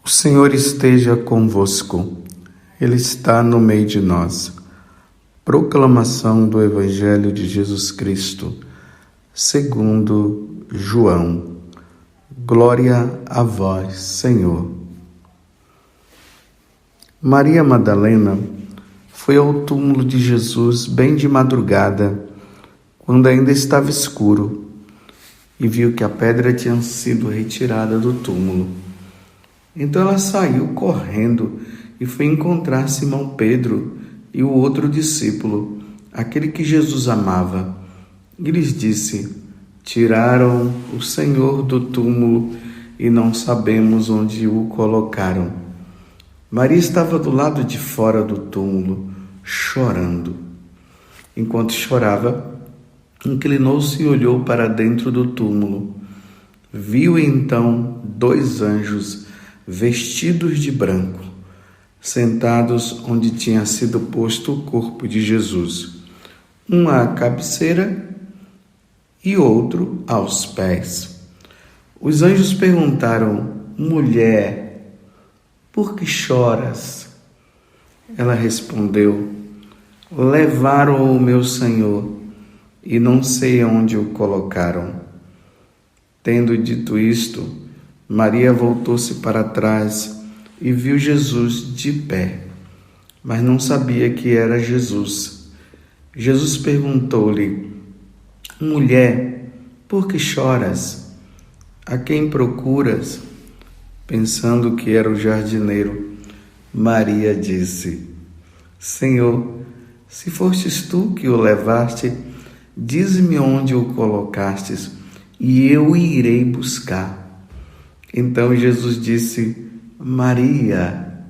O Senhor esteja convosco, Ele está no meio de nós. Proclamação do Evangelho de Jesus Cristo, segundo João. Glória a vós, Senhor. Maria Madalena foi ao túmulo de Jesus bem de madrugada, quando ainda estava escuro, e viu que a pedra tinha sido retirada do túmulo. Então ela saiu correndo e foi encontrar Simão Pedro e o outro discípulo, aquele que Jesus amava. E lhes disse: tiraram o Senhor do túmulo e não sabemos onde o colocaram. Maria estava do lado de fora do túmulo, chorando. Enquanto chorava, inclinou-se e olhou para dentro do túmulo. Viu então 2 anjos vestidos de branco, sentados onde tinha sido posto o corpo de Jesus, um à cabeceira e outro aos pés. Os anjos perguntaram: mulher, por que choras? Ela respondeu: levaram o meu Senhor e não sei onde o colocaram. Tendo dito isto, Maria voltou-se para trás e viu Jesus de pé, mas não sabia que era Jesus. Jesus perguntou-lhe: mulher, por que choras? A quem procuras? Pensando que era o jardineiro, Maria disse: Senhor, se fostes tu que o levaste, dize-me onde o colocastes, e eu irei buscar. Então Jesus disse: Maria.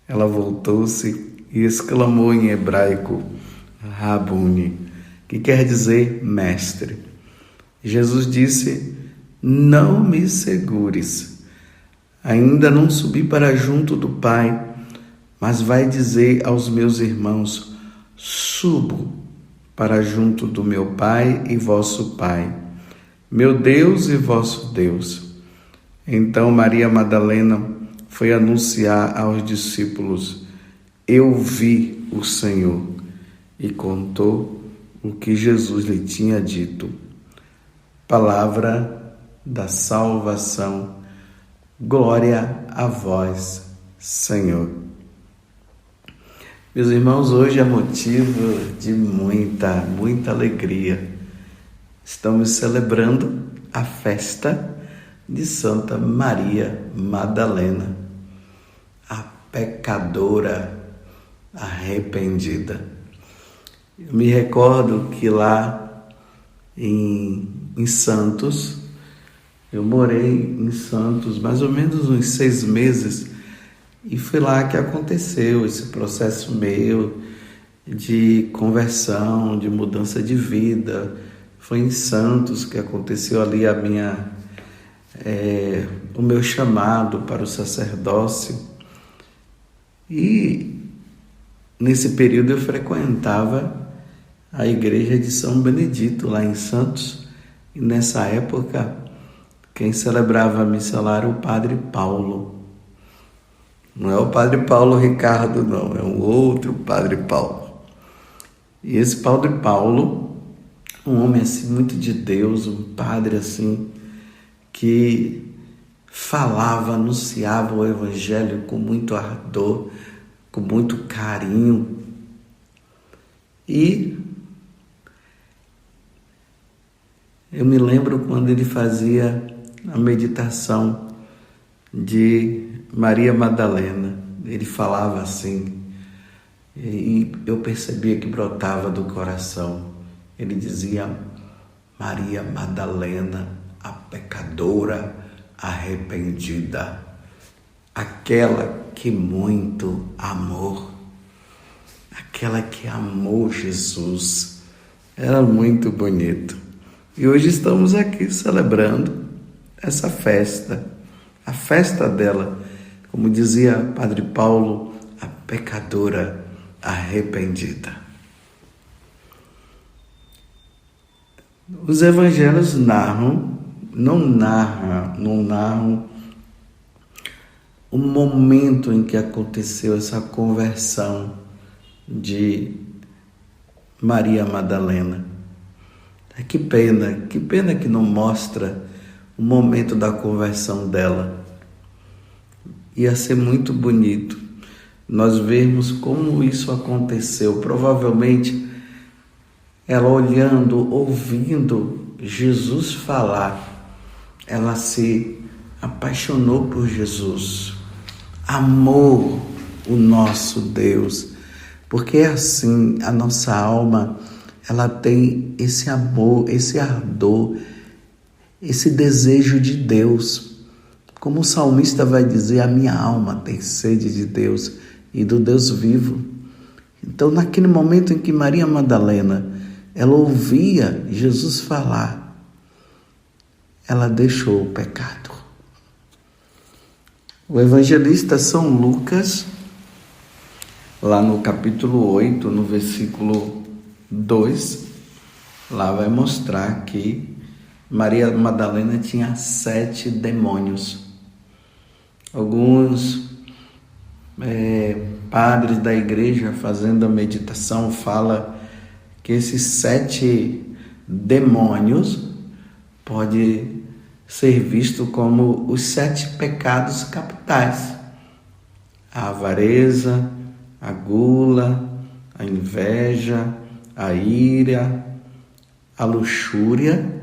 Ela voltou-se e exclamou em hebraico: Rabuni, que quer dizer mestre. Jesus disse: não me segures. Ainda não subi para junto do Pai, mas vai dizer aos meus irmãos: subo para junto do meu Pai e vosso Pai, meu Deus e vosso Deus. Então Maria Madalena foi anunciar aos discípulos: eu vi o Senhor, e contou o que Jesus lhe tinha dito. Palavra da salvação. Glória a vós, Senhor. Meus irmãos, hoje é motivo de muita alegria. Estamos celebrando a festa de Santa Maria Madalena, a pecadora arrependida. Eu me recordo que lá em Santos, eu morei em Santos mais ou menos uns 6 meses, e foi lá que aconteceu esse processo meu de conversão, de mudança de vida. Foi em Santos que aconteceu ali o meu chamado para o sacerdócio. E nesse período eu frequentava a igreja de São Benedito lá em Santos, e nessa época quem celebrava a missa lá era o Padre Paulo. Não é o Padre Paulo Ricardo, não, é um outro Padre Paulo. E esse Padre Paulo, um homem assim muito de Deus, um padre assim que falava, anunciava o Evangelho com muito ardor, com muito carinho. E eu me lembro quando ele fazia a meditação de Maria Madalena. Ele falava assim, e eu percebia que brotava do coração. Ele dizia: Maria Madalena, a pecadora arrependida, aquela que muito amou, aquela que amou Jesus. Era muito bonito. E hoje estamos aqui celebrando essa festa, a festa dela, como dizia Padre Paulo, a pecadora arrependida. Os evangelhos não narram o momento em que aconteceu essa conversão de Maria Madalena. Que pena que não mostra o momento da conversão dela. Ia ser muito bonito nós vermos como isso aconteceu. Provavelmente ela olhando, ouvindo Jesus falar, ela se apaixonou por Jesus, amou o nosso Deus, porque é assim, a nossa alma, ela tem esse amor, esse ardor, esse desejo de Deus. Como o salmista vai dizer, a minha alma tem sede de Deus e do Deus vivo. Então, naquele momento em que Maria Madalena, ela ouvia Jesus falar, ela deixou o pecado. O evangelista São Lucas, lá no capítulo 8, no versículo 2, lá vai mostrar que Maria Madalena tinha 7 demônios. Alguns padres da igreja, fazendo a meditação, fala que esses 7 demônios pode ser visto como os 7 pecados capitais: a avareza, a gula, a inveja, a ira, a luxúria,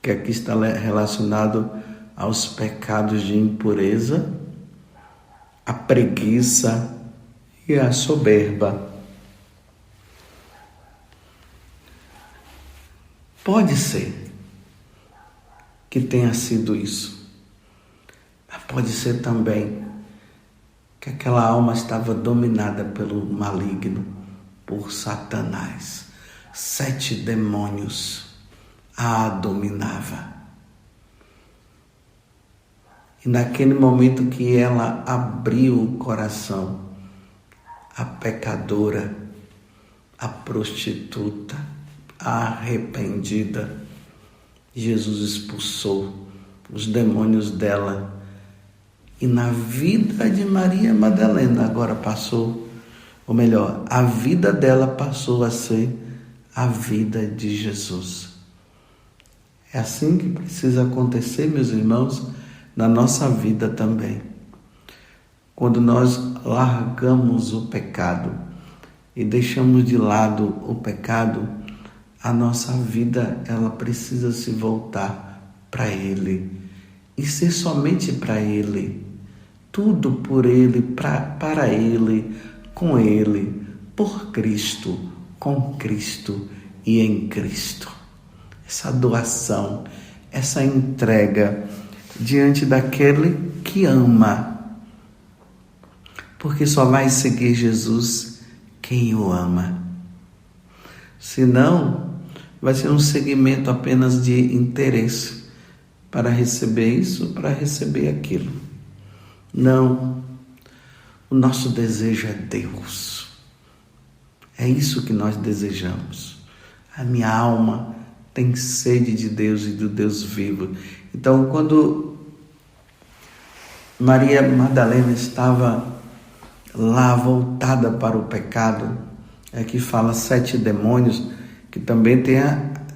que aqui está relacionado aos pecados de impureza, a preguiça e a soberba. Pode ser que tenha sido isso, mas pode ser também que aquela alma estava dominada pelo maligno, por Satanás. 7 demônios a dominava. E naquele momento que ela abriu o coração, a pecadora, a prostituta, a arrependida, Jesus expulsou os demônios dela. E na vida de Maria Madalena agora passou, ou melhor, a vida dela passou a ser a vida de Jesus. É assim que precisa acontecer, meus irmãos, na nossa vida também. Quando nós largamos o pecado e deixamos de lado o pecado, a nossa vida, ela precisa se voltar para Ele e ser somente para Ele. Tudo por Ele, para Ele, com Ele, por Cristo, com Cristo e em Cristo. Essa doação, essa entrega diante daquele que ama. Porque só vai seguir Jesus quem o ama. Senão, vai ser um seguimento apenas de interesse para receber isso, para receber aquilo. Não, o nosso desejo é Deus. É isso que nós desejamos. A minha alma tem sede de Deus e do Deus vivo. Então, quando Maria Madalena estava lá voltada para o pecado, é que fala 7 demônios, que também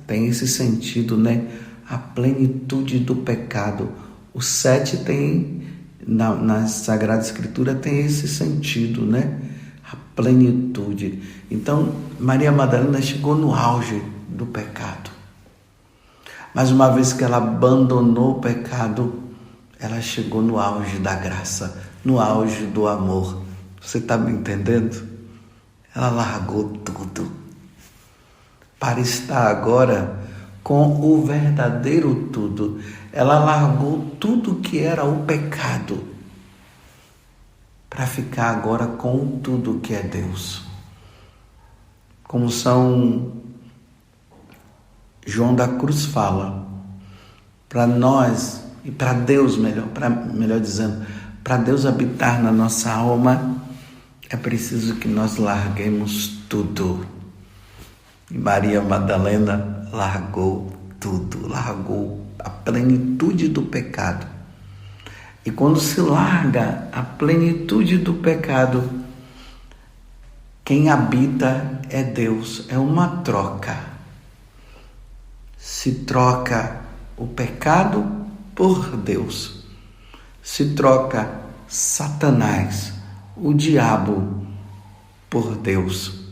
tem esse sentido, né? A plenitude do pecado. O 7 tem, na Sagrada Escritura, tem esse sentido, né? A plenitude. Então, Maria Madalena chegou no auge do pecado. Mas uma vez que ela abandonou o pecado, ela chegou no auge da graça, no auge do amor. Você está me entendendo? Ela largou tudo para estar agora com o verdadeiro tudo. Ela largou tudo que era o pecado para ficar agora com tudo que é Deus. Como São João da Cruz fala, para nós e para Deus, melhor dizendo, para Deus habitar na nossa alma, é preciso que nós larguemos tudo. E Maria Madalena largou tudo, largou a plenitude do pecado. E quando se larga a plenitude do pecado, quem habita é Deus, é uma troca. Se troca o pecado por Deus. Se troca Satanás, o diabo, por Deus.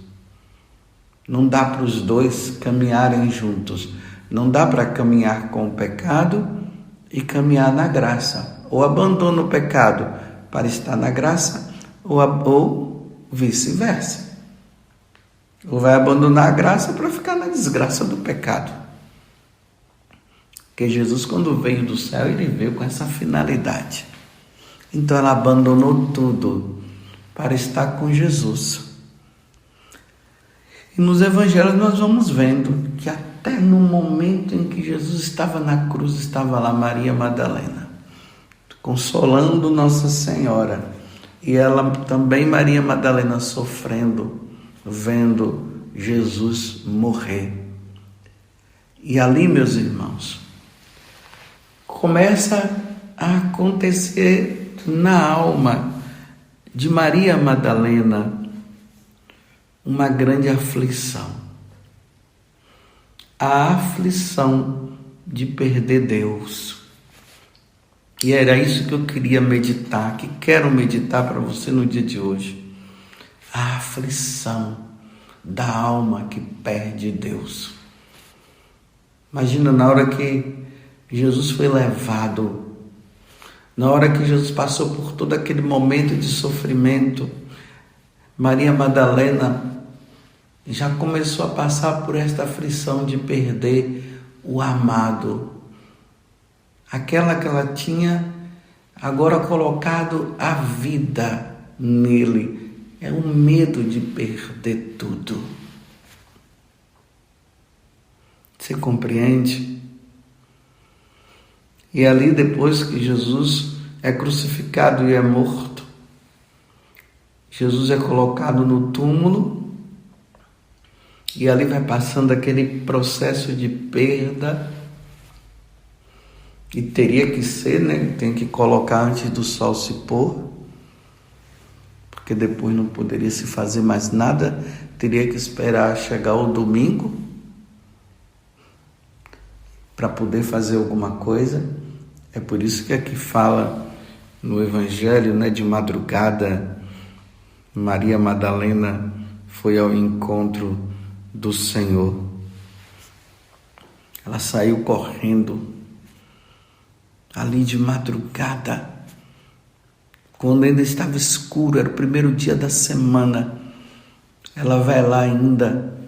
Não dá para os dois caminharem juntos. Não dá para caminhar com o pecado e caminhar na graça. Ou abandona o pecado para estar na graça, ou vice-versa. Ou vai abandonar a graça para ficar na desgraça do pecado. Porque Jesus, quando veio do céu, ele veio com essa finalidade. Então ela abandonou tudo para estar com Jesus. E nos evangelhos nós vamos vendo que até no momento em que Jesus estava na cruz, estava lá Maria Madalena, consolando Nossa Senhora. E ela também, Maria Madalena, sofrendo, vendo Jesus morrer. E ali, meus irmãos, começa a acontecer na alma de Maria Madalena uma grande aflição. A aflição de perder Deus. E era isso que eu queria meditar, que quero meditar para você no dia de hoje. A aflição da alma que perde Deus. Imagina na hora que Jesus foi levado, na hora que Jesus passou por todo aquele momento de sofrimento, Maria Madalena já começou a passar por esta aflição de perder o amado. Aquela que ela tinha agora colocado a vida nele. É um medo de perder tudo. Você compreende? E ali, depois que Jesus é crucificado e é morto, Jesus é colocado no túmulo e ali vai passando aquele processo de perda. E teria que ser, né? Tem que colocar antes do sol se pôr, porque depois não poderia se fazer mais nada. Teria que esperar chegar o domingo para poder fazer alguma coisa. É por isso que aqui fala no Evangelho, né, de madrugada, Maria Madalena foi ao encontro do Senhor. Ela saiu correndo ali de madrugada, quando ainda estava escuro, era o primeiro dia da semana. Ela vai lá ainda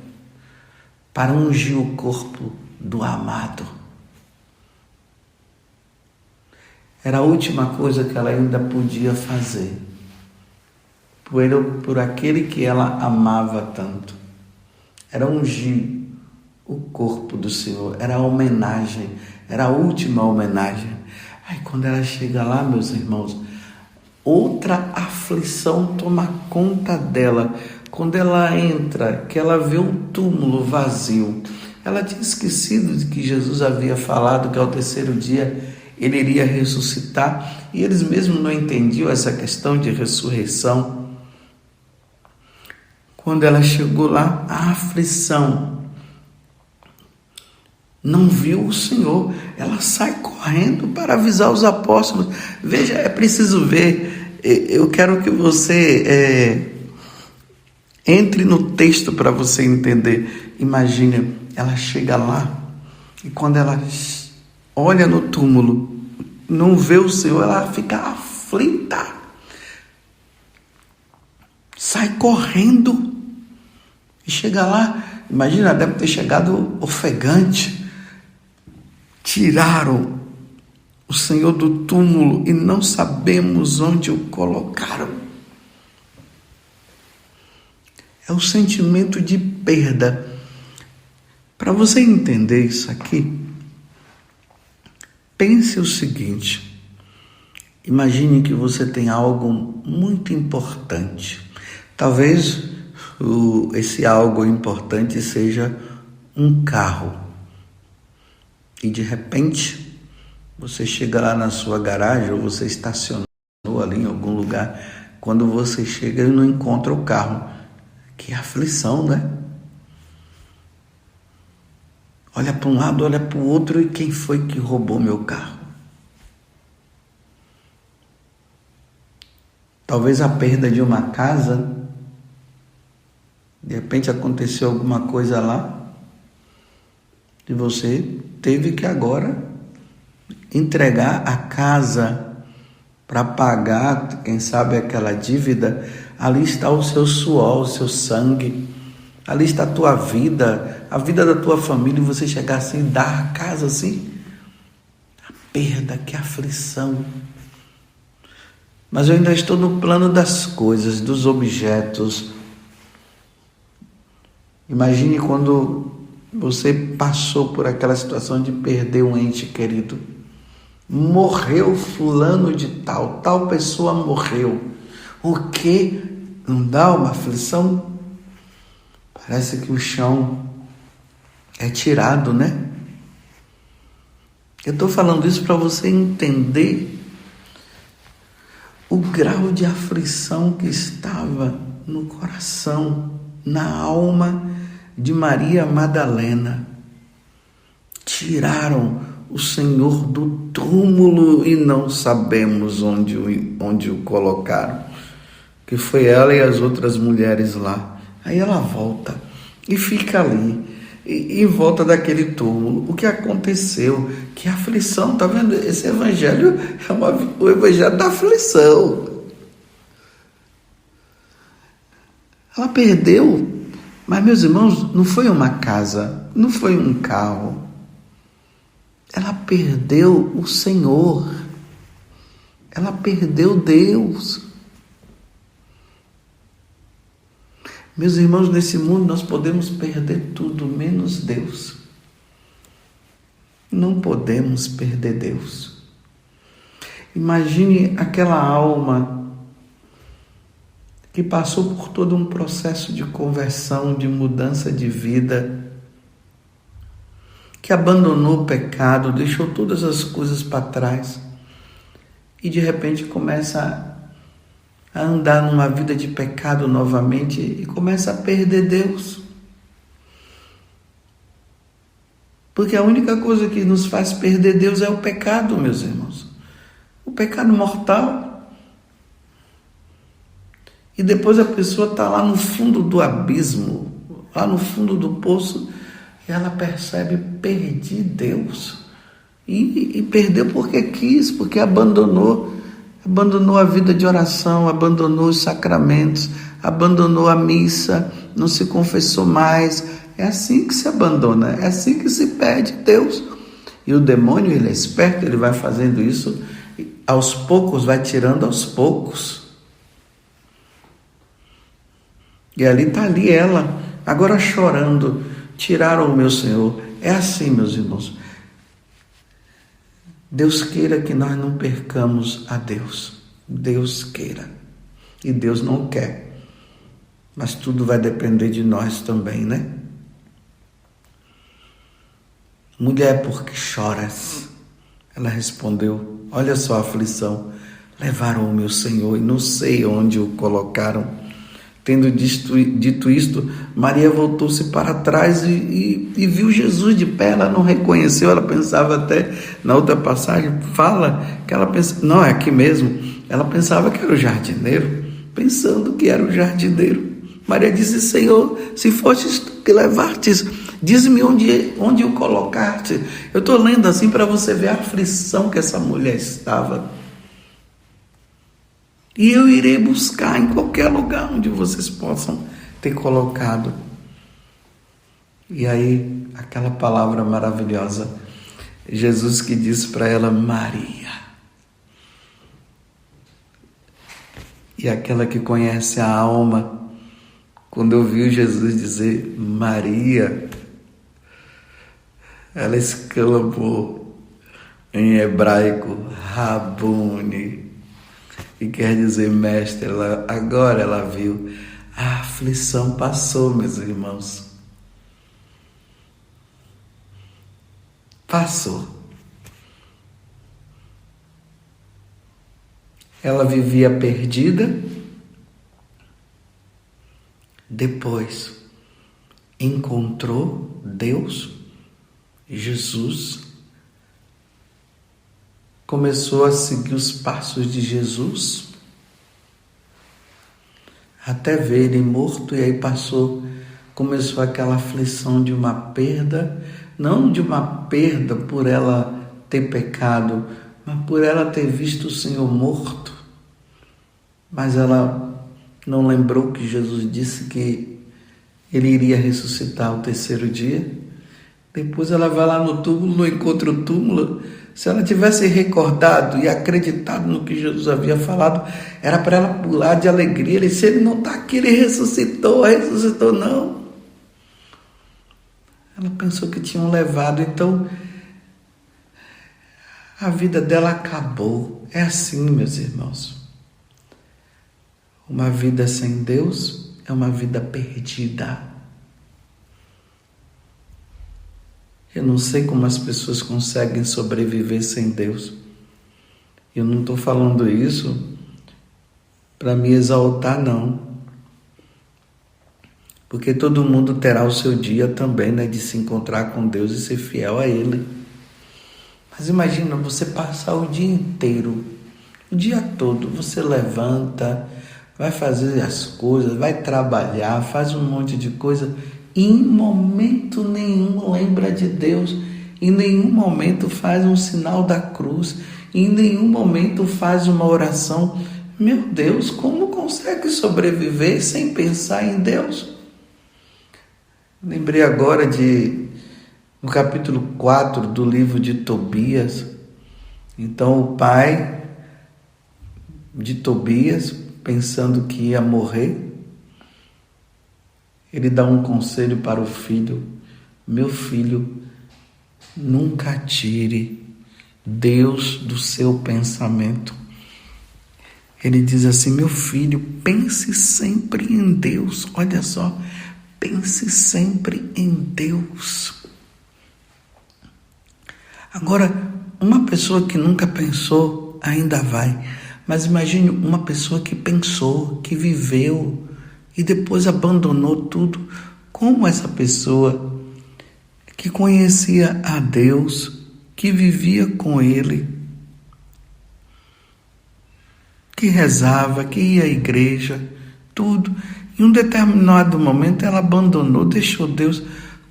para ungir o corpo do amado. Era a última coisa que ela ainda podia fazer por aquele que ela amava tanto. Era ungir o corpo do Senhor, era a homenagem, era a última homenagem. Aí quando ela chega lá, meus irmãos, outra aflição toma conta dela. Quando ela entra, que ela vê o túmulo vazio. Ela tinha esquecido de que Jesus havia falado que ao terceiro dia ele iria ressuscitar, e eles mesmos não entendiam essa questão de ressurreição. Quando ela chegou lá, a aflição, não viu o Senhor, ela sai correndo para avisar os apóstolos. Veja, é preciso ver, eu quero que você entre no texto para você entender. Imagine, ela chega lá e quando ela olha no túmulo, não vê o Senhor, ela fica aflita, sai correndo e chega lá. Imagina, deve ter chegado ofegante. Tiraram o Senhor do túmulo e não sabemos onde o colocaram. É o sentimento de perda. Para você entender isso aqui, pense o seguinte: imagine que você tem algo muito importante. Talvez esse algo importante seja um carro. E de repente Você chega lá na sua garagem ou você estacionou ali em algum lugar. Quando você chega e não encontra o carro. Que aflição, né? Olha para um lado, olha para o outro e quem foi que roubou meu carro? Talvez a perda de uma casa. De repente aconteceu alguma coisa lá e você teve que agora entregar a casa para pagar, quem sabe, aquela dívida. Ali está o seu suor, o seu sangue, ali está a tua vida, a vida da tua família, e você chegar assim, dar a casa assim, a perda, que aflição. Mas eu ainda estou no plano das coisas, dos objetos. Imagine quando você passou por aquela situação de perder um ente querido. Morreu fulano de tal, tal pessoa morreu. O que? Não dá uma aflição? Parece que o chão é tirado, né? Eu estou falando isso para você entender o grau de aflição que estava no coração, na alma de Maria Madalena. Tiraram o Senhor do túmulo e não sabemos onde o colocaram, que foi ela e as outras mulheres lá. Aí ela volta e fica ali, em volta daquele túmulo. O que aconteceu? Que aflição, tá vendo? Esse evangelho é o evangelho da aflição. Ela perdeu, mas, meus irmãos, não foi uma casa, não foi um carro. Ela perdeu o Senhor. Ela perdeu Deus. Meus irmãos, nesse mundo nós podemos perder tudo, menos Deus. Não podemos perder Deus. Imagine aquela alma que passou por todo um processo de conversão, de mudança de vida, que abandonou o pecado, deixou todas as coisas para trás e de repente começa a andar numa vida de pecado novamente e começa a perder Deus. Porque a única coisa que nos faz perder Deus é o pecado, meus irmãos. O pecado mortal. E depois a pessoa está lá no fundo do abismo, lá no fundo do poço, e ela percebe: perdi Deus. E perdeu porque quis, porque abandonou a vida de oração, abandonou os sacramentos, abandonou a missa, não se confessou mais. É assim que se abandona, é assim que se perde Deus. E o demônio, ele é esperto, ele vai fazendo isso, aos poucos, vai tirando aos poucos. E ali está ali ela, agora chorando: tiraram o meu Senhor. É assim, meus irmãos. Deus queira que nós não percamos a Deus. Deus queira. E Deus não quer. Mas tudo vai depender de nós também, né? Mulher, por que choras? Ela respondeu: olha só a aflição. Levaram o meu Senhor e não sei onde o colocaram. Tendo dito isto, Maria voltou-se para trás e viu Jesus de pé. Ela não reconheceu, ela pensava até, na outra passagem, fala que ela pensa, não, é aqui mesmo, ela pensava que era o jardineiro, pensando que era o jardineiro. Maria disse: Senhor, se fostes tu que levartes, diz-me onde o colocaste. Eu estou lendo assim para você ver a aflição que essa mulher estava. E eu irei buscar em qualquer lugar onde vocês possam ter colocado. E aí, aquela palavra maravilhosa, Jesus que disse para ela: Maria. E aquela que conhece a alma, quando ouviu Jesus dizer Maria, ela exclamou em hebraico: Rabuni. E quer dizer mestre. Agora ela viu. A aflição passou, meus irmãos. Passou. ela vivia perdida, depois encontrou Deus, Jesus, começou a seguir os passos de Jesus, até ver ele morto, e aí começou aquela aflição de uma perda, não de uma perda por ela ter pecado, mas por ela ter visto o Senhor morto. Mas ela não lembrou que Jesus disse que ele iria ressuscitar ao terceiro dia. Depois ela vai lá no túmulo, não encontra o túmulo. Se ela tivesse recordado e acreditado no que Jesus havia falado, era para ela pular de alegria. Ele disse, ele não está aqui, ele ressuscitou não. Ela pensou que tinham levado, então a vida dela acabou. É assim, meus irmãos. Uma vida sem Deus é uma vida perdida. Eu não sei como as pessoas conseguem sobreviver sem Deus. Eu não estou falando isso para me exaltar, não. Porque todo mundo terá o seu dia também, né, de se encontrar com Deus e ser fiel a Ele. Mas imagina você passar o dia inteiro, o dia todo, você levanta, vai fazer as coisas, vai trabalhar, faz um monte de coisa, e em momento nenhum lembra de Deus, em nenhum momento faz um sinal da cruz, em nenhum momento faz uma oração. Meu Deus, como consegue sobreviver sem pensar em Deus? Lembrei agora no capítulo 4 do livro de Tobias. Então o pai de Tobias, pensando que ia morrer, ele dá um conselho para o filho: meu filho, nunca tire Deus do seu pensamento. Ele diz assim: meu filho, pense sempre em Deus. Olha só, pense sempre em Deus. Agora, uma pessoa que nunca pensou ainda vai, mas imagine uma pessoa que pensou, que viveu e depois abandonou tudo. Como essa pessoa que conhecia a Deus, que vivia com Ele, que rezava, que ia à igreja, tudo. Em um determinado momento ela abandonou, deixou Deus.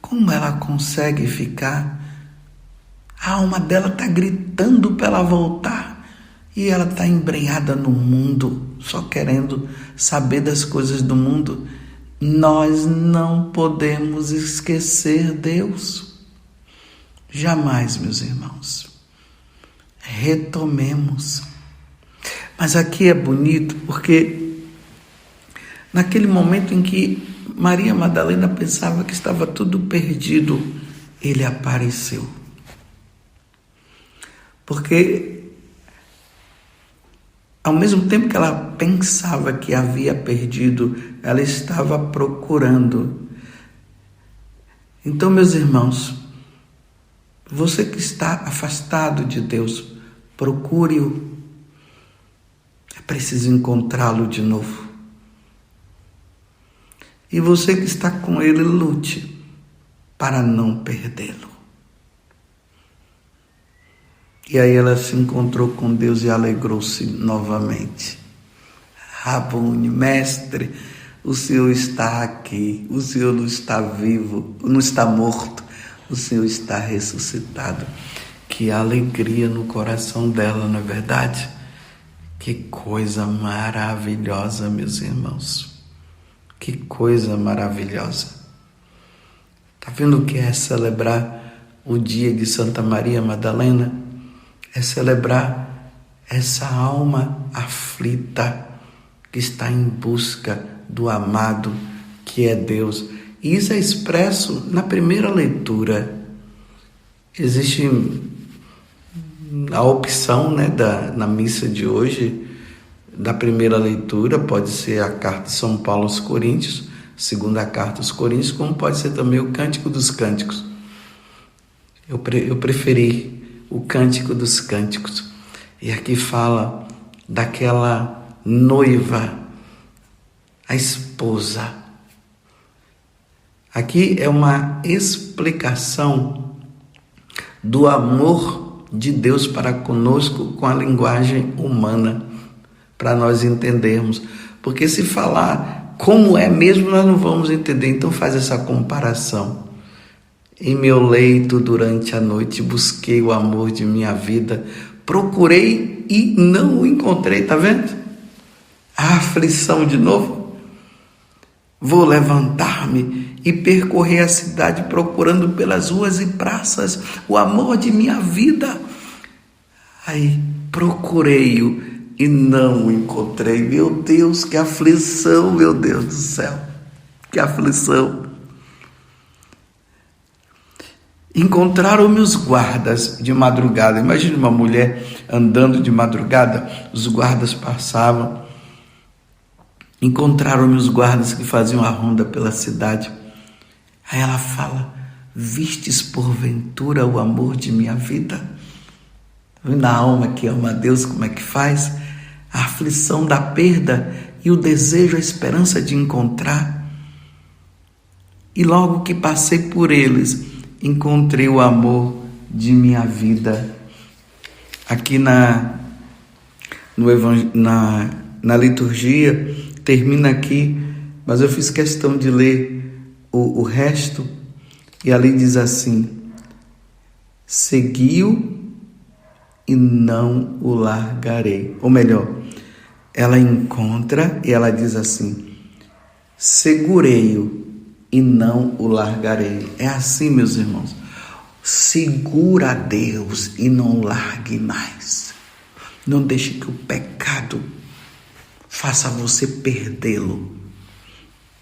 Como ela consegue ficar? A alma dela está gritando para ela voltar e ela está embrenhada no mundo, só querendo saber das coisas do mundo. Nós não podemos esquecer Deus. Jamais, meus irmãos. Retomemos. Mas aqui é bonito porque naquele momento em que Maria Madalena pensava que estava tudo perdido, ele apareceu. Porque ao mesmo tempo que ela pensava que havia perdido, ela estava procurando. Então, meus irmãos, você que está afastado de Deus, procure-o. É preciso encontrá-lo de novo. E você que está com ele, lute para não perdê-lo. E aí ela se encontrou com Deus e alegrou-se novamente. Rabone, mestre, o Senhor está aqui, o Senhor não está vivo, não está morto, o Senhor está ressuscitado. Que alegria no coração dela, não é verdade? Que coisa maravilhosa, meus irmãos. Que coisa maravilhosa. Está vendo o que é celebrar o dia de Santa Maria Madalena? É celebrar essa alma aflita que está em busca do amado que é Deus. E isso é expresso na primeira leitura. Existe a opção, né, na missa de hoje, da primeira leitura, pode ser a carta de São Paulo aos Coríntios, segunda carta aos Coríntios, como pode ser também o Cântico dos Cânticos. Eu preferi o Cântico dos Cânticos. E aqui fala daquela noiva, a esposa. Aqui é uma explicação do amor de Deus para conosco com a linguagem humana, para nós entendermos. Porque se falar como é mesmo, nós não vamos entender. Então faz essa comparação. Em meu leito durante a noite busquei o amor de minha vida, procurei e não o encontrei. Tá vendo? A aflição de novo. Vou levantar-me e percorrer a cidade procurando pelas ruas e praças o amor de minha vida. Aí procurei-o e não o encontrei. Meu Deus, que aflição, meu Deus do céu. Que aflição. Encontraram-me os guardas de madrugada. Imagine uma mulher andando de madrugada, os guardas passavam. Encontraram-me os guardas que faziam a ronda pela cidade. Aí ela fala: vistes porventura o amor de minha vida? Na alma que ama a Deus, como é que faz? A aflição da perda e o desejo, a esperança de encontrar. E logo que passei por eles, encontrei o amor de minha vida. Aqui na liturgia, termina aqui, mas eu fiz questão de ler o resto, e ali diz assim: segui-o e não o largarei. Ou melhor, ela encontra e ela diz assim: segurei-o e não o largarei. É assim, meus irmãos. Segura a Deus e não largue mais. Não deixe que o pecado faça você perdê-lo.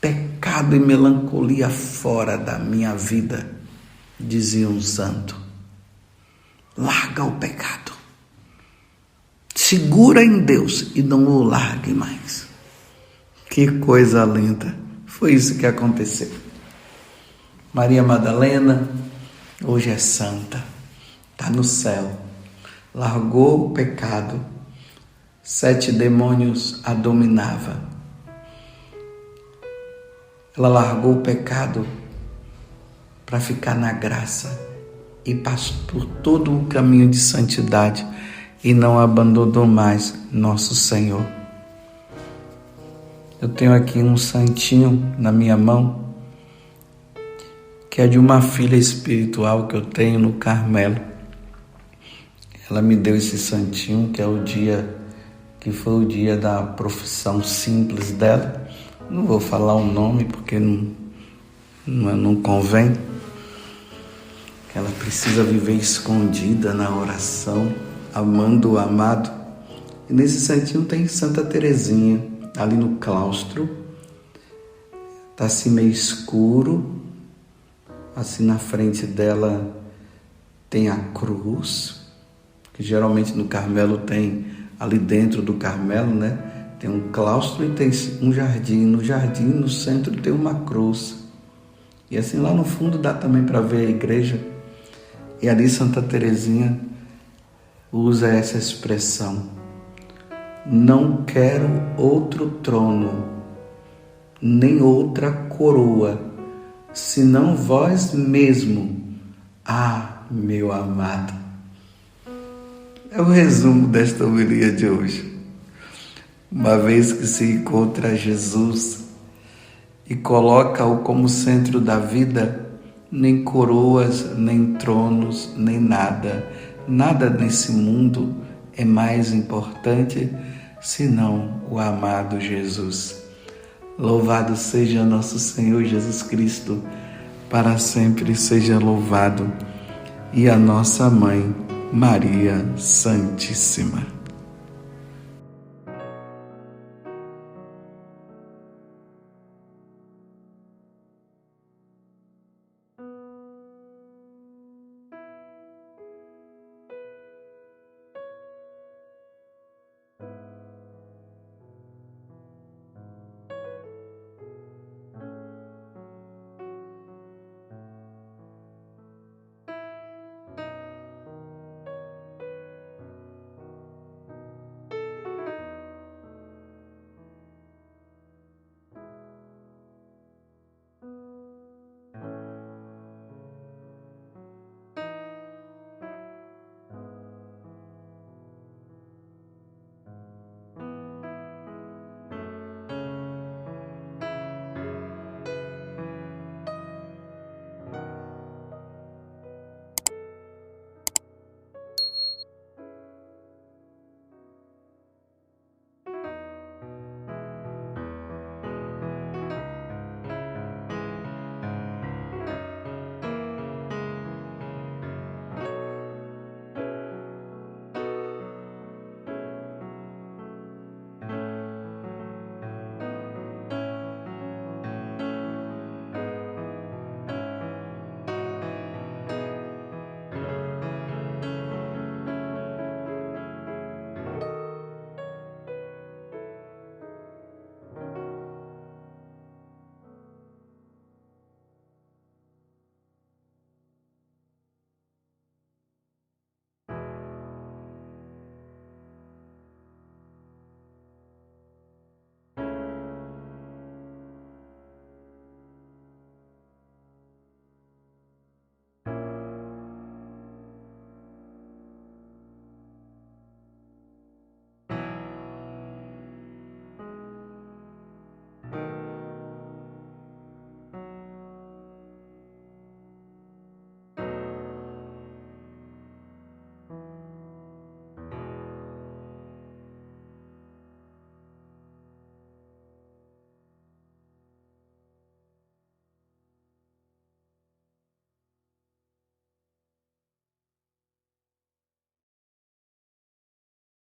Pecado e melancolia fora da minha vida, dizia um santo. Larga o pecado. Segura em Deus e não o largue mais. Que coisa linda. Foi isso que aconteceu. Maria Madalena hoje é santa. Está no céu. Largou o pecado. 7 demônios a dominava. Ela largou o pecado para ficar na graça e passou por todo o caminho de santidade e não abandonou mais nosso Senhor. Eu tenho aqui um santinho na minha mão, que é de uma filha espiritual que eu tenho no Carmelo. Ela me deu esse santinho, que foi o dia da profissão simples dela. Não vou falar o nome porque não convém. Ela precisa viver escondida na oração, amando o amado. E nesse santinho tem Santa Teresinha, ali no claustro. Está assim meio escuro. Assim na frente dela tem a cruz, que geralmente no Carmelo tem, ali dentro do Carmelo, né? Tem um claustro e tem um jardim. No jardim, no centro, tem uma cruz. E assim lá no fundo dá também para ver a igreja. E ali Santa Teresinha usa essa expressão: não quero outro trono, nem outra coroa, senão vós mesmo, meu amado. É o resumo desta homilia de hoje. Uma vez que se encontra Jesus e coloca-o como centro da vida, nem coroas, nem tronos, nem nada nesse mundo é mais importante senão o amado Jesus. Louvado seja nosso Senhor Jesus Cristo, para sempre seja louvado, e a nossa Mãe, Maria Santíssima.